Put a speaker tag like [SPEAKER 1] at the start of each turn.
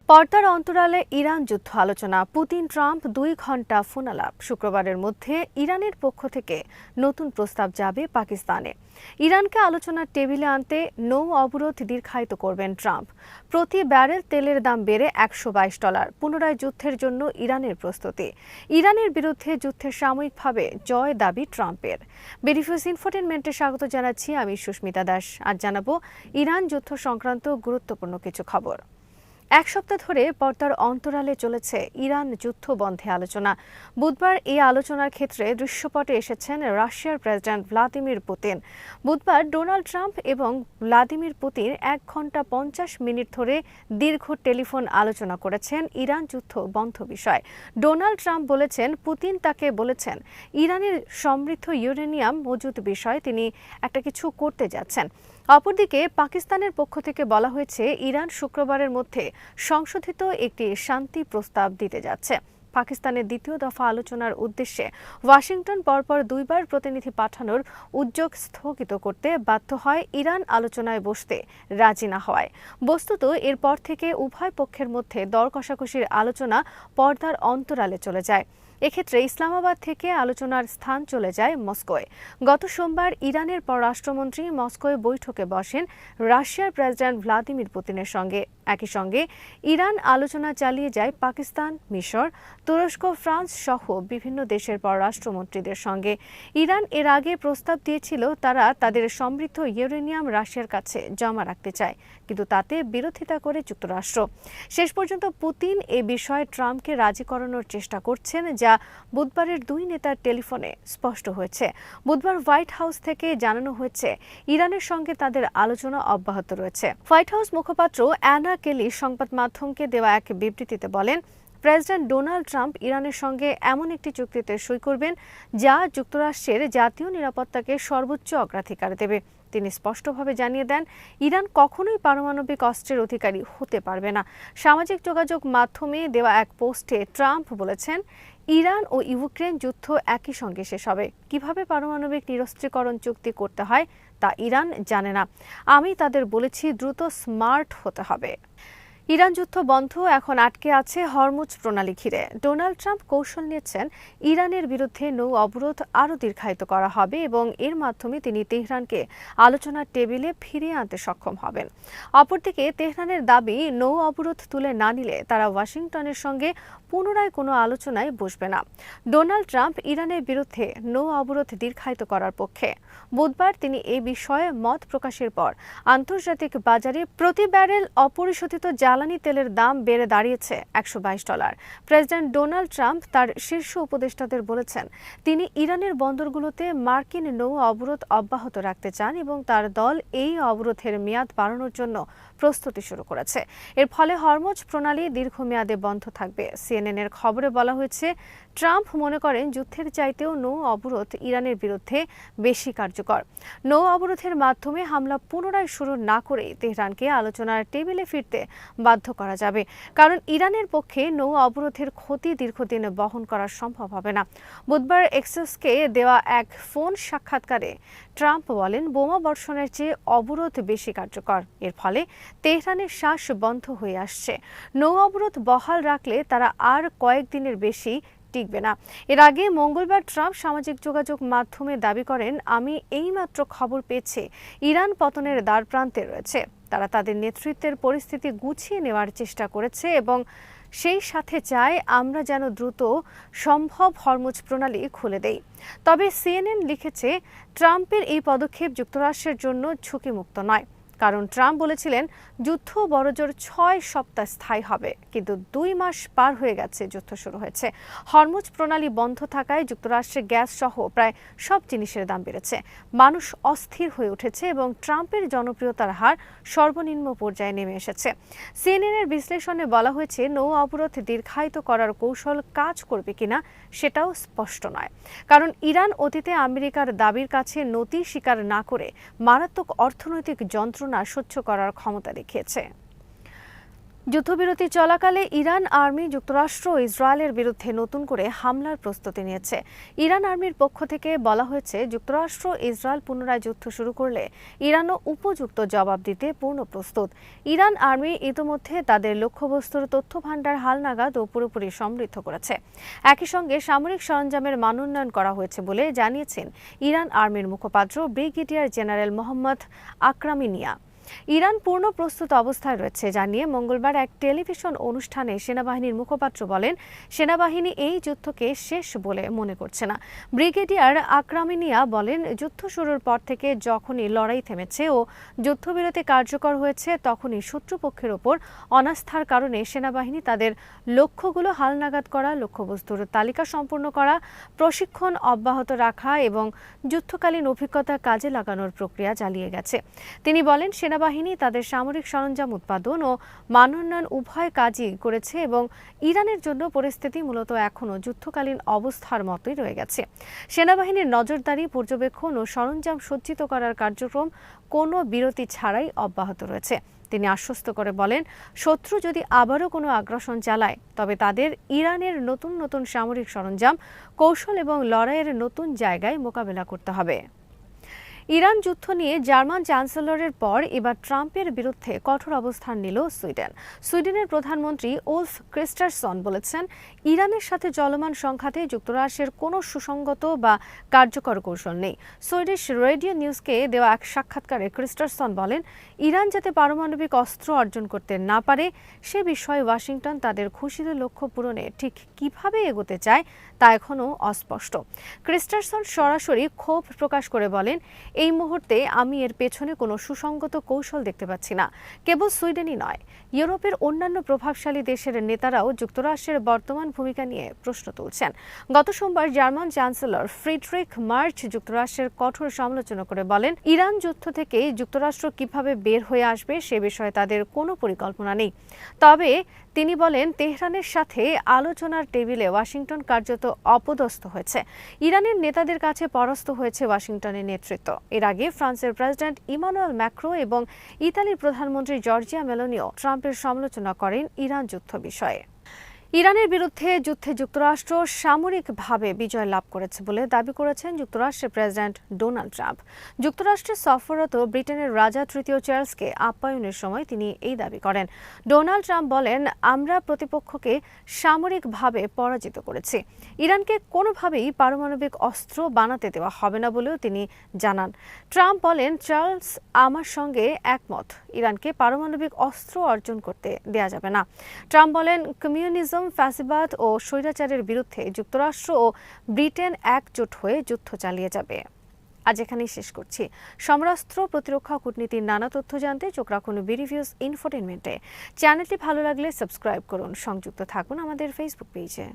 [SPEAKER 1] পর্দার অন্তরালে ইরান যুদ্ধ আলোচনা, পুতিন ট্রাম্প 2 ঘণ্টা ফোনালাপ। শুক্রবারের মধ্যে ইরানের পক্ষ থেকে নতুন প্রস্তাব যাবে পাকিস্তানে। ইরানকে আলোচনার টেবিলে আনতে নৌ অবরোধ দীর্ঘায়িত করবেন ট্রাম্প। প্রতি ব্যারেল তেলের দাম বেড়ে $122। পুনরায় যুদ্ধের জন্য ইরানের প্রস্তুতি। ইরানের বিরুদ্ধে যুদ্ধে সাময়িকভাবে জয় দাবি ট্রাম্পের। বেরিফিউজ ইনফোটেনমেন্টে স্বাগত জানাচ্ছি আমি সুস্মিতা দাস। আজ জানাবো ইরান যুদ্ধ সংক্রান্ত গুরুত্বপূর্ণ কিছু খবর। এক সপ্তাহ ধরে পর্দার অন্তরালে চলেছে ইরান যুদ্ধ বন্ধে আলোচনা। বুধবার এই আলোচনার ক্ষেত্রে দৃশ্যপটে এসেছেন রাশিয়ার প্রেসিডেন্ট ভ্লাদিমির পুতিন। বুধবার ডোনাল্ড ট্রাম্প এবং ভ্লাদিমির পুতিন 1 ঘণ্টা 50 মিনিট ধরে দীর্ঘ টেলিফোন আলোচনা করেছেন ইরান যুদ্ধ বন্ধ বিষয়। ডোনাল্ড ট্রাম্প বলেছেন, পুতিন তাকে বলেছেন ইরানের সমৃদ্ধ ইউরেনিয়াম মজুদ বিষয়ে তিনি একটা কিছু করতে যাচ্ছেন। অপরদিকে পাকিস্তানের পক্ষ থেকে বলা হয়েছে ইরান শুক্রবারের মধ্যে সংশোধিত একটি শান্তি প্রস্তাব দিতে যাচ্ছে। পাকিস্তানের দ্বিতীয় দফা আলোচনার উদ্দেশ্যে ওয়াশিংটন পরপর 2 বার প্রতিনিধি পাঠানোর উদ্যোগ স্থগিত করতে বাধ্য হয় ইরান আলোচনায় বসতে রাজি না হওয়ায়। বস্তুত এরপর থেকে উভয় পক্ষের মধ্যে দর কষাকষির আলোচনা পর্দার অন্তরালে চলে যায়। এক্ষেত্রে ইসলামাবাদ থেকে আলোচনার স্থান চলে যায় মস্কোয়। গত সোমবার ইরানের পররাষ্ট্রমন্ত্রী মস্কোয় বৈঠকে বসেন রাশিয়ার প্রেসিডেন্ট ভ্লাদিমির পুতিনের সঙ্গে। একই সঙ্গে ইরান আলোচনা চালিয়ে যায় পাকিস্তান, মিশর, তুরস্ক, ফ্রান্স সহ বিভিন্ন দেশের পররাষ্ট্রমন্ত্রীদের সঙ্গে। ইরান এর আগে প্রস্তাব দিয়েছিল তারা তাদের সমৃদ্ধ ইউরেনিয়াম রাশিয়ার কাছে জমা রাখতে চায়, কিন্তু তাতে বিরোধিতা করে যুক্তরাষ্ট্র। শেষ পর্যন্ত পুতিন এ বিষয়ে ট্রাম্পকে রাজি করানোর চেষ্টা করছেন, যা বুধবারের 2 নেতার টেলিফোনে স্পষ্ট হয়েছে। বুধবার হোয়াইট হাউস থেকে জানানো হয়েছে ইরানের সঙ্গে তাদের আলোচনা অব্যাহত রয়েছে। হোয়াইট হাউস মুখপাত্র অ্যানা কেলি সংবাদ মাধ্যমকে দেওয়া এক বিবৃতিতে বলেন, প্রেসিডেন্ট ডোনাল্ড ট্রাম্প ইরানের সঙ্গে এমন একটি চুক্তিতে সই করবেন যা যুক্তরাষ্ট্রের জাতীয় নিরাপত্তাকে সর্বোচ্চ অগ্রাধিকার দেবে। তিনি স্পষ্টভাবে জানিয়ে দেন, ইরান কখনোই পারমাণবিক অস্ত্রের অধিকারী হতে পারবে না। সামাজিক যোগাযোগ মাধ্যমে দেওয়া এক পোস্টে ট্রাম্প বলেছেন, ইরান ও ইউক্রেন যুদ্ধ একই সঙ্গে শেষ হবে। কিভাবে পারমাণবিক নিরস্ত্রীকরণ চুক্তি করতে হয় তা ইরান জানে না। আমি তাদের বলেছি দ্রুত স্মার্ট হতে হবে। ইরান যুদ্ধ বন্ধ এখন আটকে আছে হরমুজ প্রণালী ঘিরে। ডোনাল্ড ট্রাম্প কৌশল নিয়েছেন ইরানের বিরুদ্ধে নৌ অবরোধ আরও দীর্ঘায়িত করা হবে এবং এর মাধ্যমে তিনি তেহরানকে আলোচনার টেবিলে ফিরিয়ে আনতে সক্ষম হবেন। অপরদিকে তেহরানের দাবি, নৌ অবরোধ তুলে না নিলে তারা ওয়াশিংটনের সঙ্গে পুনরায় কোনো আলোচনায় বসবে না। ডোনাল্ড ট্রাম্প ইরানের বিরুদ্ধে নৌ অবরোধ দীর্ঘায়িত করার পক্ষে। বুধবার তিনি এই বিষয়ে মত প্রকাশের পর আন্তর্জাতিক বাজারে প্রতি ব্যারেল অপরিশোধিত জ্বালানি তেলের দাম বেড়ে দাঁড়িয়েছে $122। প্রেসিডেন্ট ডোনাল্ড ট্রাম্প তার শীর্ষ উপদেষ্টাদের বলেছেন তিনি ইরানের বন্দরগুলোতে মার্কিন নৌ অবরোধ অব্যাহত রাখতে চান এবং তার দল এই অবরোধের মেয়াদ বাড়ানোর জন্য প্রস্তুতি শুরু করেছে। এর ফলে হরমুজ প্রণালী দীর্ঘমেয়াদে বন্ধ থাকবে। সিএনএন-এর খবরে বলা হয়েছে, ট্রাম্প মনে করেন যুদ্ধের চাইতেও নৌ অবরোধ ইরানের বিরুদ্ধে বেশি কার্যকর। নৌ অবরোধের মাধ্যমে হামলা পুনরায় শুরু না করেই তেহরানকে আলোচনার টেবিলে ফিরতে বাধ্য করা যাবে, কারণ ইরানের পক্ষে নৌ অবরোধের ক্ষতি দীর্ঘদিন বহন করা সম্ভব হবে না। বুধবার এক্সিসকে দেওয়া এক ফোন সাক্ষাৎকারে ট্রাম্প বলেন, বোমা বর্ষণের চেয়ে অবরোধ বেশি কার্যকর। এর ফলে তেহরানের শ্বাস বন্ধ হয়ে আসছে। নৌ অবরোধ বহাল রাখলে তারা আর কয়েকদিনের বেশি টিকবে না। এর আগে মঙ্গলবার ট্রাম্প সামাজিক যোগাযোগ মাধ্যমে দাবি করেন, আমি এইমাত্র খবর পেয়েছি ইরান পতনের দ্বারপ্রান্তে রয়েছে। তারা তাদের নেতৃত্বের পরিস্থিতি গুছিয়ে নেওয়ার চেষ্টা করেছে এবং সেই সাথে চায় আমরা যেন দ্রুত সম্ভব হরমুজ প্রণালী খুলে দেই। তবে সিএনএন লিখেছে, ট্রাম্পের এই পদক্ষেপ যুক্তরাষ্ট্রের জন্য ঝুঁকিমুক্ত নয়, কারণ ট্রাম্প বলেছিলেন যুদ্ধ বড়জোর 6 সপ্তাহ স্থায়ী হবে, কিন্তু 2 মাস পার হয়ে গেছে যুদ্ধ শুরু হয়েছে। হরমুজ প্রণালী বন্ধ থাকায় যুক্তরাষ্ট্রে গ্যাস সহ প্রায় সব জিনিসের দাম বেড়েছে। মানুষ অস্থির হয়ে উঠেছে এবং ট্রাম্পের জনপ্রিয়তার হার সর্বনিম্ন পর্যায়ে নেমে এসেছে। সিএনএন-এর বিশ্লেষণে বলা হয়েছে, নৌ অবরোধ দীর্ঘায়িত করার কৌশল কাজ করবে কিনা সেটাও স্পষ্ট নয়, কারণ ইরান অতীতে আমেরিকার দাবির কাছে নতি স্বীকার না করে মারাত্মক অর্থনৈতিক যন্ত্রণা সহ্য করার ক্ষমতা দেখিয়েছে। যুদ্ধবিরতি চলাকালে ইরান আর্মি যুক্তরাষ্ট্র ও ইসরায়েলের বিরুদ্ধে নতুন করে হামলার প্রস্তুতি নিয়েছে। ইরান আর্মির পক্ষ থেকে বলা হয়েছে, যুক্তরাষ্ট্র ইসরায়েল পুনরায় যুদ্ধ শুরু করলে ইরানও উপযুক্ত জবাব দিতে পূর্ণ প্রস্তুত। ইরান আর্মি ইতোমধ্যে তাদের লক্ষ্যবস্তুর তথ্য ভাণ্ডার হালনাগাদ ও পুরোপুরি সমৃদ্ধ করেছে। একই সঙ্গে সামরিক সরঞ্জামের মান উন্নয়ন করা হয়েছে বলে জানিয়েছেন ইরান আর্মির মুখপাত্র ব্রিগেডিয়ার জেনারেল মোহাম্মদ আকরামিনিয়া। ইরান পূর্ণ প্রস্তুত অবস্থায় রয়েছে জানিয়ে মঙ্গলবার এক টেলিভিশন অনুষ্ঠানে সেনাবাহিনীর মুখপাত্র বলেন, সেনাবাহিনী এই যুদ্ধকে শেষ বলে মনে করছে না। ব্রিগেডিয়ার আকরামিনিয়া বলেন, যুদ্ধ শুরুর পর থেকে যখনই লড়াই থেমেছে ও যুদ্ধবিরতি কার্যকর হয়েছে, তখনই শত্রুপক্ষের ওপর অনাস্থার কারণে সেনাবাহিনী তাদের লক্ষ্যগুলো হালনাগাদ করা, লক্ষ্যবস্তুর তালিকা সম্পূর্ণ করা, প্রশিক্ষণ অব্যাহত রাখা এবং যুদ্ধকালীন অভিজ্ঞতা কাজে লাগানোর প্রক্রিয়া চালিয়ে গেছে। তিনি বলেন, সেনাবাহিনী তাদের সামরিক সরঞ্জাম উৎপাদন ও মান উন্নয়ন উভয় কাজই করেছে এবং ইরানের জন্য পরিস্থিতি মূলত এখনও যুদ্ধকালীন অবস্থার মতোই রয়ে গেছে। সেনাবাহিনীর নজরদারি, পর্যবেক্ষণ ও সরঞ্জাম সজ্জিত করার কার্যক্রম কোনো বিরতি ছাড়াই অব্যাহত রয়েছে। তিনি আশ্বস্ত করে বলেন, শত্রু যদি আবারও কোনো আগ্রাসন চালায়, তবে তাদের ইরানের নতুন নতুন সামরিক সরঞ্জাম, কৌশল এবং লড়াইয়ের নতুন জায়গায় মোকাবেলা করতে হবে। ইরান যুদ্ধ নিয়ে জার্মান চ্যান্সেলরের পর এবার ট্রাম্পের বিরুদ্ধে কঠোর অবস্থান নিল সুইডেন। সুইডেনের প্রধানমন্ত্রী উলফ ক্রিস্টারসন বলেছেন, ইরানের সাথে চলমান সংঘাতে যুক্তরাষ্ট্রের কোনো সুসংগত বা কার্যকর কৌশল নেই। সুইডিশ রেডিও নিউজকে দেওয়া এক সাক্ষাৎকারে ক্রিস্টারসন বলেন, ইরান যাতে পারমাণবিক অস্ত্র অর্জন করতে না পারে সে বিষয়ে ওয়াশিংটন তাদের ঘোষিত লক্ষ্য পূরণে ঠিক কিভাবে এগোতে চায় তা এখনও অস্পষ্ট। ক্রিস্টারসন সরাসরি ক্ষোভ প্রকাশ করে বলেন, এই মুহূর্তে আমি এর পেছনে কোনো সুসংগত কৌশল দেখতে পাচ্ছি না। কেবল সুইডেনই নয়, ইউরোপের অন্যান্য প্রভাবশালী দেশের নেতারাও যুক্তরাষ্ট্রের বর্তমান ভূমিকা নিয়ে প্রশ্ন তুলছেন। গত সোমবার জার্মান চ্যান্সেলর ফ্রিডরিখ মার্চ যুক্তরাষ্ট্রের কঠোর সমালোচনা করে বলেন, ইরান যুদ্ধ থেকে যুক্তরাষ্ট্র কিভাবে বের হয়ে আসবে সে বিষয়ে তাদের কোনো পরিকল্পনা নেই। তবে তিনি বলেন, তেহরানের সাথে আলোচনার টেবিলে ওয়াশিংটন কার্যত অপদস্থ হয়েছে। ইরানের নেতাদের কাছে পরাস্ত হয়েছে ওয়াশিংটনের নেতৃত্ব। এর আগে ফ্রান্সের প্রেসিডেন্ট ইমানুয়েল ম্যাক্রো এবং ইতালির প্রধানমন্ত্রী জর্জিয়া মেলোনিও ট্রাম্পের সমালোচনা করেন ইরান যুদ্ধ বিষয়ে। ইরানের বিরুদ্ধে যুদ্ধে যুক্তরাষ্ট্র সামরিকভাবে বিজয় লাভ করেছে বলে দাবি করেছেন যুক্তরাষ্ট্রের প্রেসিডেন্ট ডোনাল্ড ট্রাম্প। যুক্তরাষ্ট্রে সফররত ব্রিটেনের রাজা তৃতীয় চার্লসকে আপ্যায়নের সময় তিনি এই দাবি করেন। ডোনাল্ড ট্রাম্প বলেন, আমরা প্রতিপক্ষকে সামরিকভাবে পরাজিত করেছি। ইরানকে কোনোভাবেই পারমাণবিক অস্ত্র বানাতে দেওয়া হবে না বলেও তিনি জানান। ট্রাম্প বলেন, চার্লস আমার সঙ্গে একমত, ইরানকে পারমাণবিক অস্ত্র অর্জন করতে দেয়া যাবে না। ট্রাম্প বলেন, কমিউনিজম, ফ্যাসিবাদ ও স্বৈরাচারের বিরুদ্ধে যুক্তরাষ্ট্র ও ব্রিটেন একজোট হয়ে যুদ্ধ চালিয়ে যাবে। আজ এখানেই শেষ করছি। সমরাস্ত্র, প্রতিরক্ষা, কূটনীতির নানা তথ্য জানতে চোখ রাখুন বিরিভিউজ ইনফোটেইনমেন্টে। চ্যানেলটি ভালো লাগলে সাবস্ক্রাইব করুন, সংযুক্ত থাকুন আমাদের ফেসবুক পেজে।